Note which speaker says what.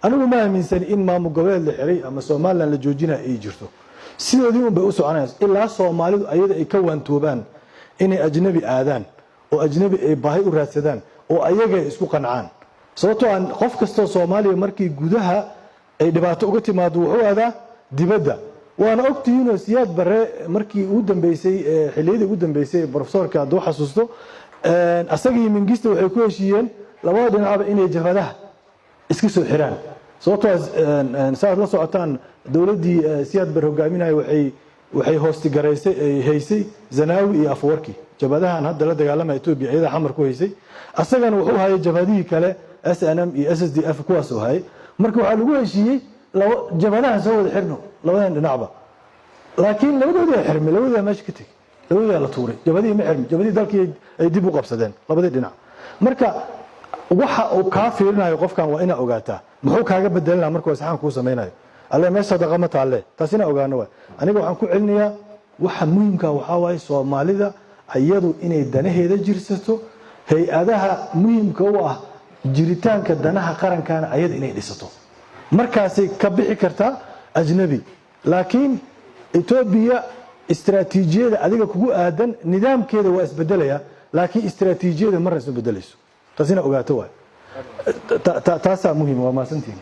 Speaker 1: anigu ma aaminsan in maamul goboleed la xiray ama Soomaaliland la joojina ay jirto sidoodii un bay u soconayaan ilaa Soomaalidu ayada ay ka waantoobaan inay ajnabi aadaan oo ajnabi ay baahi u raadsadaan oo ayaga isku qancaan sababtoo aan qof kasta Soomaaliya markii gudaha ay dhibaato uga timaado wuxuu aadaa dibadda waana ogtihiin Siyaad Barre markii uu dambeysay xiliyadii ugu dambeysay professorka hadduu xasuusto asagii Mengistu waxay ku heshiiyeen labada dhinacba inay jabhadaha iska soo xiraan sababtoo saad la socotaan dawladdii Siyaad Barre hogaaminayay waxay hoosti garaysay ay haysay Zanaawi iyo Afwarki jabhadahan hadda la dagaalamay Itoobiya iyada xamar ku haysay asagana wuxuu hayay jabhadihii kale SNM iyo SSDF kuwaas oo hayay marka waxa lagu heshiiyey laba jabhadaha soo wada xirno labadan dhinacba laakiin labadooda xirmay labadooda meesha ka tagay labadooda la tuuray jabhadii ma xirmay jabhadii dalkii ay dib u qabsadeen labadii dhinac marka waxa uu ka fiirinayo qofkan waa ina ogaataa muxuu kaaga bedelanaa markuu saxan ku sameeynayo alle meesha dhaqamo taale taasina ogaano waa aniga waxaan ku celinayaa waxa muhiimka waxa waay Soomaalida ayadu inay danaheeda jirsato hay-adaha muhiimka u ah jiritaanka danaha qarankan ayada inay dhisato markaasay ka bixi kartaa ajnabi laakiin Itoobiya istiraatiijiyada adiga kugu aadan nidaamkeeda waa isbedelaya laakiin istiraatiijiyada mar isma bedelayso taasina ogaato waa taasa muhiim waa maasantiin